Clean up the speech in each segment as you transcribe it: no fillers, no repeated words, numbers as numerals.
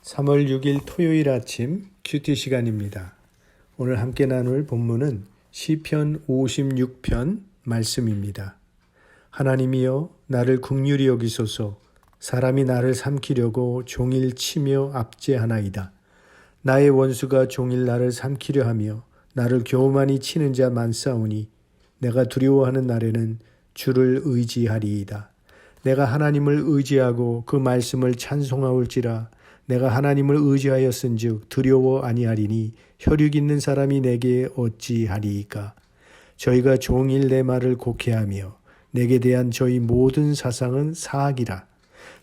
3월 6일 토요일 아침 큐티 시간입니다. 오늘 함께 나눌 본문은 시편 56편 말씀입니다. 하나님이여 나를 긍휼히 여기소서. 사람이 나를 삼키려고 종일 치며 압제하나이다. 나의 원수가 종일 나를 삼키려 하며 나를 교만히 치는 자 많사오니 내가 두려워하는 날에는 주를 의지하리이다. 내가 하나님을 의지하고 그 말씀을 찬송하올지라. 내가 하나님을 의지하였은즉 두려워 아니하리니 혈육 있는 사람이 내게 어찌하리이까. 저희가 종일 내 말을 곡해하며 내게 대한 저희 모든 사상은 사악이라.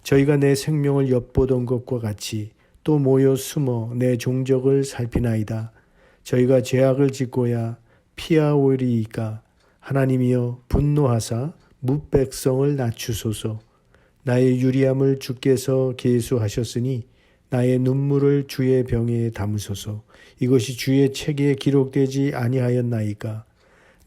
저희가 내 생명을 엿보던 것과 같이 또 모여 숨어 내 종적을 살피나이다. 저희가 죄악을 짓고야 피하오리이까. 하나님이여 분노하사 뭇백성을 낮추소서. 나의 유리함을 주께서 계수하셨으니 나의 눈물을 주의 병에 담으소서. 이것이 주의 책에 기록되지 아니하였나이까.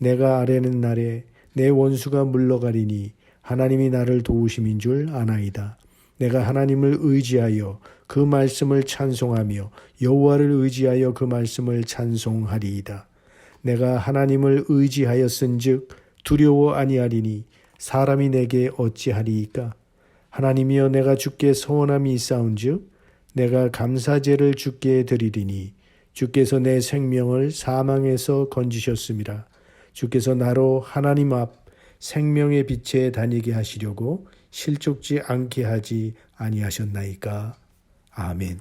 내가 아뢰는 날에 내 원수가 물러가리니 하나님이 나를 도우심인 줄 아나이다. 내가 하나님을 의지하여 그 말씀을 찬송하며 여호와를 의지하여 그 말씀을 찬송하리이다. 내가 하나님을 의지하였은즉 두려워 아니하리니 사람이 내게 어찌하리이까. 하나님이여 내가 주께 서원함이 있사온즉 내가 감사제를 주께 드리리니 주께서 내 생명을 사망에서 건지셨음이라. 주께서 나로 하나님 앞 생명의 빛에 다니게 하시려고 실족지 않게 하지 아니하셨나이까. 아멘.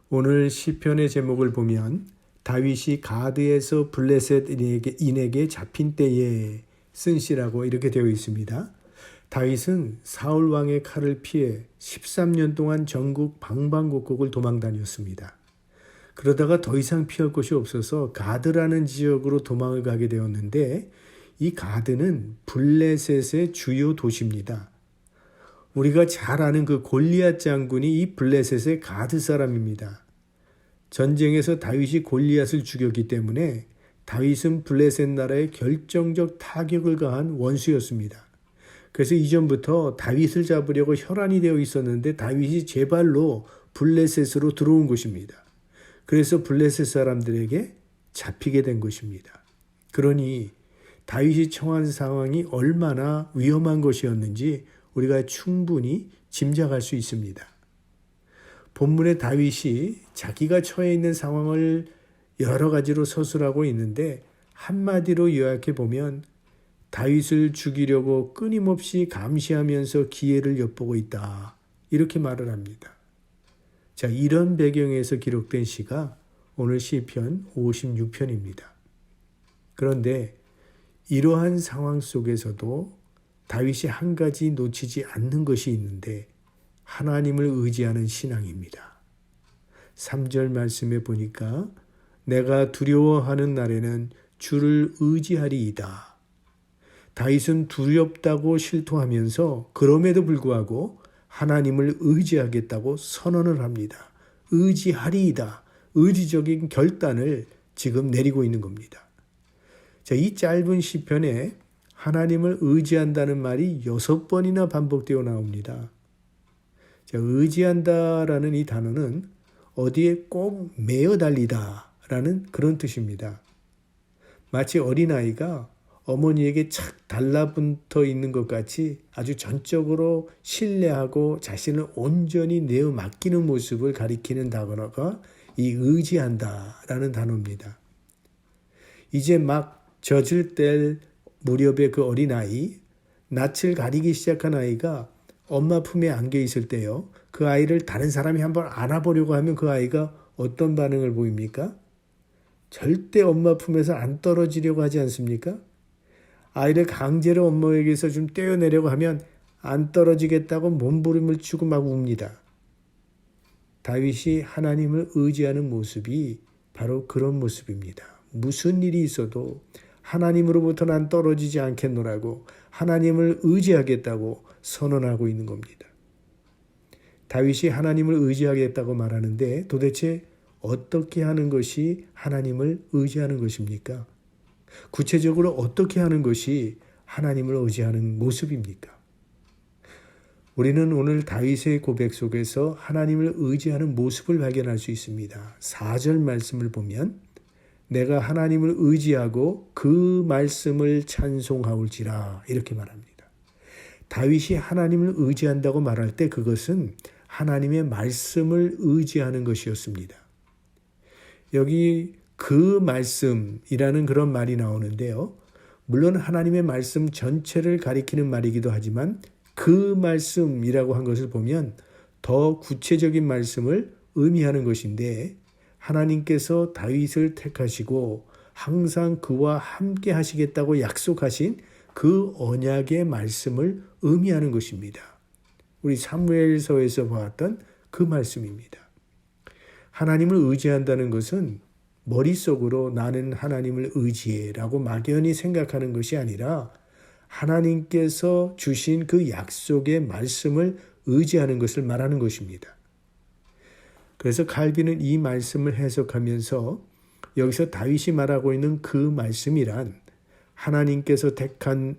오늘 시편의 제목을 보면 다윗이 가드에서 블레셋 인에게 잡힌 때에 쓴 시라고 이렇게 되어 있습니다. 다윗은 사울 왕의 칼을 피해 13년 동안 전국 방방곡곡을 도망다녔습니다. 그러다가 더 이상 피할 곳이 없어서 가드라는 지역으로 도망을 가게 되었는데 이 가드는 블레셋의 주요 도시입니다. 우리가 잘 아는 그 골리앗 장군이 이 블레셋의 가드 사람입니다. 전쟁에서 다윗이 골리앗을 죽였기 때문에 다윗은 블레셋 나라에 결정적 타격을 가한 원수였습니다. 그래서 이전부터 다윗을 잡으려고 혈안이 되어 있었는데 다윗이 제 발로 블레셋으로 들어온 것입니다. 그래서 블레셋 사람들에게 잡히게 된 것입니다. 그러니 다윗이 처한 상황이 얼마나 위험한 것이었는지 우리가 충분히 짐작할 수 있습니다. 본문의 다윗이 자기가 처해 있는 상황을 여러 가지로 서술하고 있는데 한마디로 요약해 보면 다윗을 죽이려고 끊임없이 감시하면서 기회를 엿보고 있다. 이렇게 말을 합니다. 자, 이런 배경에서 기록된 시가 오늘 시편 56편입니다. 그런데 이러한 상황 속에서도 다윗이 한 가지 놓치지 않는 것이 있는데 하나님을 의지하는 신앙입니다. 3절 말씀에 보니까 내가 두려워하는 날에는 주를 의지하리이다. 다윗은 두렵다고 실토하면서 그럼에도 불구하고 하나님을 의지하겠다고 선언을 합니다. 의지하리이다. 의지적인 결단을 지금 내리고 있는 겁니다. 자, 이 짧은 시편에 하나님을 의지한다는 말이 6번이나 반복되어 나옵니다. 자, 의지한다라는 이 단어는 어디에 꼭 매어 달리다라는 그런 뜻입니다. 마치 어린아이가 어머니에게 착 달라붙어 있는 것 같이 아주 전적으로 신뢰하고 자신을 온전히 내어 맡기는 모습을 가리키는 단어가 이 의지한다라는 단어입니다. 이제 막 젖을 뗄 무렵의 그 어린아이, 낯을 가리기 시작한 아이가 엄마 품에 안겨 있을 때요. 그 아이를 다른 사람이 한번 안아보려고 하면 그 아이가 어떤 반응을 보입니까? 절대 엄마 품에서 안 떨어지려고 하지 않습니까? 아이를 강제로 엄마에게서 좀 떼어내려고 하면 안 떨어지겠다고 몸부림을 치고 막 웁니다. 다윗이 하나님을 의지하는 모습이 바로 그런 모습입니다. 무슨 일이 있어도 하나님으로부터 난 떨어지지 않겠노라고 하나님을 의지하겠다고 선언하고 있는 겁니다. 다윗이 하나님을 의지하겠다고 말하는데 도대체 어떻게 하는 것이 하나님을 의지하는 것입니까? 구체적으로 어떻게 하는 것이 하나님을 의지하는 모습입니까? 우리는 오늘 다윗의 고백 속에서 하나님을 의지하는 모습을 발견할 수 있습니다. 4절 말씀을 보면 내가 하나님을 의지하고 그 말씀을 찬송하올지라 이렇게 말합니다. 다윗이 하나님을 의지한다고 말할 때 그것은 하나님의 말씀을 의지하는 것이었습니다. 여기 그 말씀이라는 그런 말이 나오는데요. 물론 하나님의 말씀 전체를 가리키는 말이기도 하지만 그 말씀이라고 한 것을 보면 더 구체적인 말씀을 의미하는 것인데 하나님께서 다윗을 택하시고 항상 그와 함께 하시겠다고 약속하신 그 언약의 말씀을 의미하는 것입니다. 우리 사무엘서에서 보았던 그 말씀입니다. 하나님을 의지한다는 것은 머릿속으로 나는 하나님을 의지해라고 막연히 생각하는 것이 아니라 하나님께서 주신 그 약속의 말씀을 의지하는 것을 말하는 것입니다. 그래서 칼빈은 이 말씀을 해석하면서 여기서 다윗이 말하고 있는 그 말씀이란 하나님께서 택한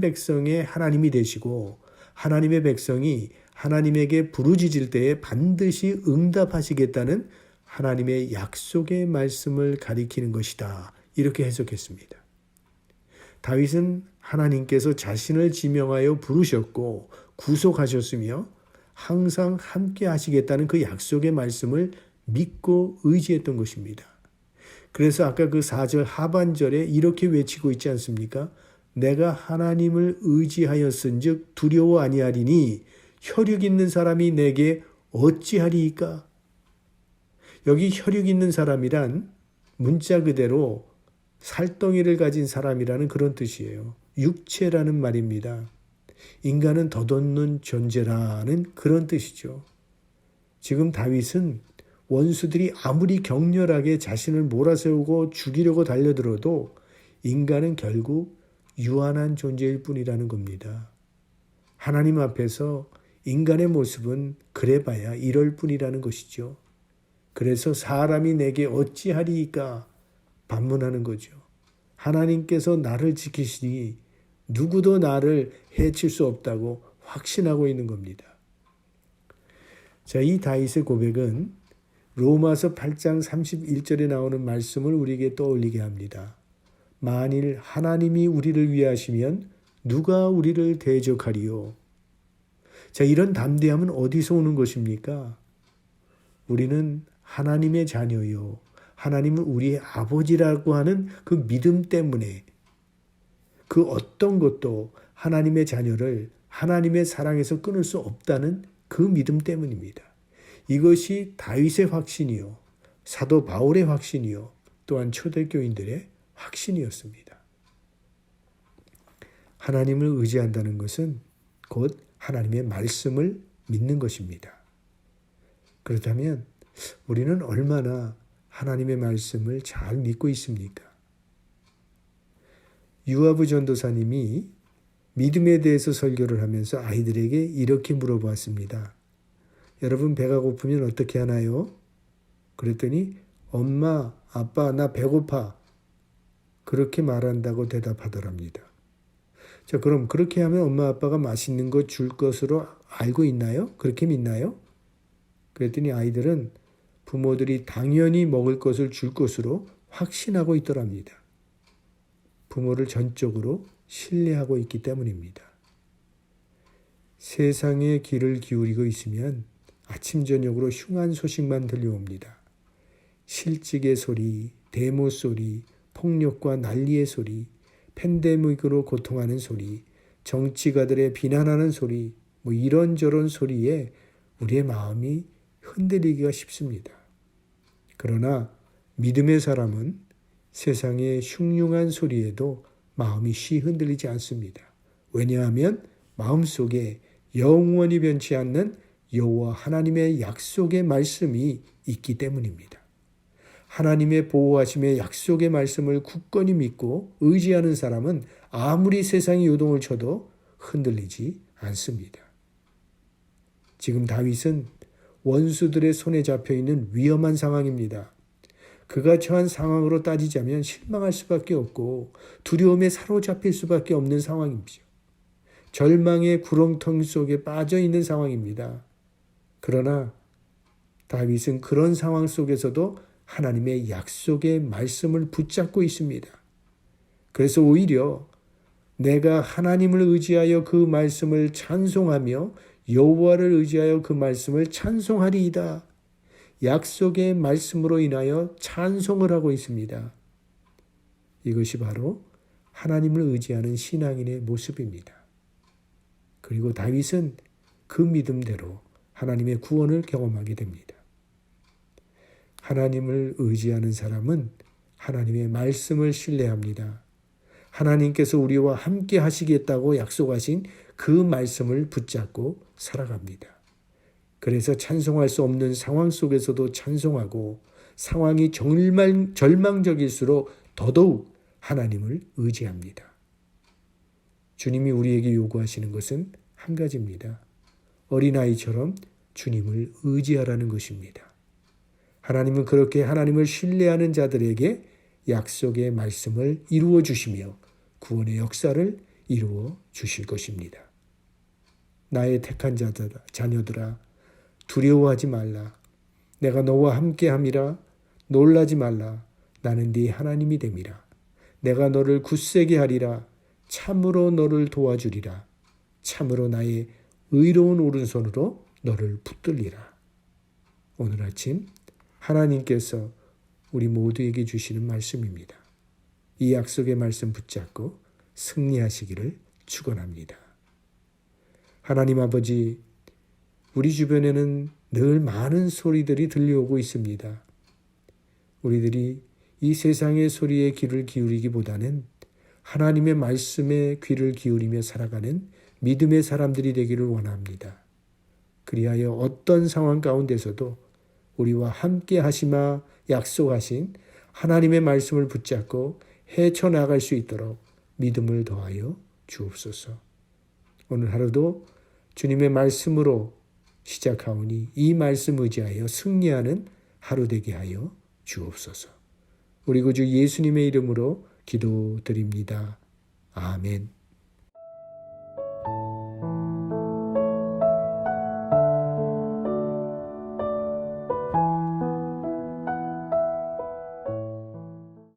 백성의 하나님이 되시고 하나님의 백성이 하나님에게 부르짖을 때에 반드시 응답하시겠다는 하나님의 약속의 말씀을 가리키는 것이다. 이렇게 해석했습니다. 다윗은 하나님께서 자신을 지명하여 부르셨고 구속하셨으며 항상 함께 하시겠다는 그 약속의 말씀을 믿고 의지했던 것입니다. 그래서 아까 그 4절 하반절에 이렇게 외치고 있지 않습니까? 내가 하나님을 의지하였은즉 두려워 아니하리니 혈육 있는 사람이 내게 어찌하리이까? 여기 혈육 있는 사람이란 문자 그대로 살덩이를 가진 사람이라는 그런 뜻이에요. 육체라는 말입니다. 인간은 덧없는 존재라는 그런 뜻이죠. 지금 다윗은 원수들이 아무리 격렬하게 자신을 몰아세우고 죽이려고 달려들어도 인간은 결국 유한한 존재일 뿐이라는 겁니다. 하나님 앞에서 인간의 모습은 그래봐야 이럴 뿐이라는 것이죠. 그래서 사람이 내게 어찌하리이까 반문하는 거죠. 하나님께서 나를 지키시니 누구도 나를 해칠 수 없다고 확신하고 있는 겁니다. 자, 이 다윗의 고백은 로마서 8장 31절에 나오는 말씀을 우리에게 떠올리게 합니다. 만일 하나님이 우리를 위하시면 누가 우리를 대적하리요? 자, 이런 담대함은 어디서 오는 것입니까? 우리는 하나님의 자녀요. 하나님은 우리의 아버지라고 하는 그 믿음 때문에 그 어떤 것도 하나님의 자녀를 하나님의 사랑에서 끊을 수 없다는 그 믿음 때문입니다. 이것이 다윗의 확신이요. 사도 바울의 확신이요. 또한 초대교인들의 확신이었습니다. 하나님을 의지한다는 것은 곧 하나님의 말씀을 믿는 것입니다. 그렇다면 우리는 얼마나 하나님의 말씀을 잘 믿고 있습니까? 유아부 전도사님이 믿음에 대해서 설교를 하면서 아이들에게 이렇게 물어보았습니다. 여러분 배가 고프면 어떻게 하나요? 그랬더니 엄마, 아빠, 나 배고파. 그렇게 말한다고 대답하더랍니다. 자, 그럼 그렇게 하면 엄마, 아빠가 맛있는 거 줄 것으로 알고 있나요? 그렇게 믿나요? 그랬더니 아이들은 부모들이 당연히 먹을 것을 줄 것으로 확신하고 있더랍니다. 부모를 전적으로 신뢰하고 있기 때문입니다. 세상에 귀를 기울이고 있으면 아침 저녁으로 흉한 소식만 들려옵니다. 실직의 소리, 데모 소리, 폭력과 난리의 소리, 팬데믹으로 고통하는 소리, 정치가들의 비난하는 소리, 이런저런 소리에 우리의 마음이 흔들리기가 쉽습니다. 그러나 믿음의 사람은 세상의 흉흉한 소리에도 마음이 쉬 흔들리지 않습니다. 왜냐하면 마음속에 영원히 변치 않는 여호와 하나님의 약속의 말씀이 있기 때문입니다. 하나님의 보호하심의 약속의 말씀을 굳건히 믿고 의지하는 사람은 아무리 세상이 요동을 쳐도 흔들리지 않습니다. 지금 다윗은 원수들의 손에 잡혀있는 위험한 상황입니다. 그가 처한 상황으로 따지자면 실망할 수밖에 없고 두려움에 사로잡힐 수밖에 없는 상황이죠. 절망의 구렁텅 속에 빠져 있는 상황입니다. 그러나 다윗은 그런 상황 속에서도 하나님의 약속의 말씀을 붙잡고 있습니다. 그래서 오히려 내가 하나님을 의지하여 그 말씀을 찬송하며 여호와를 의지하여 그 말씀을 찬송하리이다. 약속의 말씀으로 인하여 찬송을 하고 있습니다. 이것이 바로 하나님을 의지하는 신앙인의 모습입니다. 그리고 다윗은 그 믿음대로 하나님의 구원을 경험하게 됩니다. 하나님을 의지하는 사람은 하나님의 말씀을 신뢰합니다. 하나님께서 우리와 함께 하시겠다고 약속하신 그 말씀을 붙잡고 살아갑니다. 그래서 찬송할 수 없는 상황 속에서도 찬송하고 상황이 절망적일수록 더더욱 하나님을 의지합니다. 주님이 우리에게 요구하시는 것은 한 가지입니다. 어린아이처럼 주님을 의지하라는 것입니다. 하나님은 그렇게 하나님을 신뢰하는 자들에게 약속의 말씀을 이루어 주시며 구원의 역사를 이루어 주실 것입니다. 나의 택한 자녀들아 두려워하지 말라. 내가 너와 함께함이라. 놀라지 말라. 나는 네 하나님이 됨이라. 내가 너를 굳세게 하리라. 참으로 너를 도와주리라. 참으로 나의 의로운 오른손으로 너를 붙들리라. 오늘 아침 하나님께서 우리 모두에게 주시는 말씀입니다. 이 약속의 말씀 붙잡고 승리하시기를 축원합니다. 하나님 아버지, 우리 주변에는 늘 많은 소리들이 들려오고 있습니다. 우리들이 이 세상의 소리에 귀를 기울이기보다는 하나님의 말씀에 귀를 기울이며 살아가는 믿음의 사람들이 되기를 원합니다. 그리하여 어떤 상황 가운데서도 우리와 함께 하시마 약속하신 하나님의 말씀을 붙잡고 헤쳐나갈 수 있도록 믿음을 더하여 주옵소서. 오늘 하루도 주님의 말씀으로 시작하오니 이 말씀 의지하여 승리하는 하루 되게 하여 주옵소서. 우리 구주 예수님의 이름으로 기도드립니다. 아멘.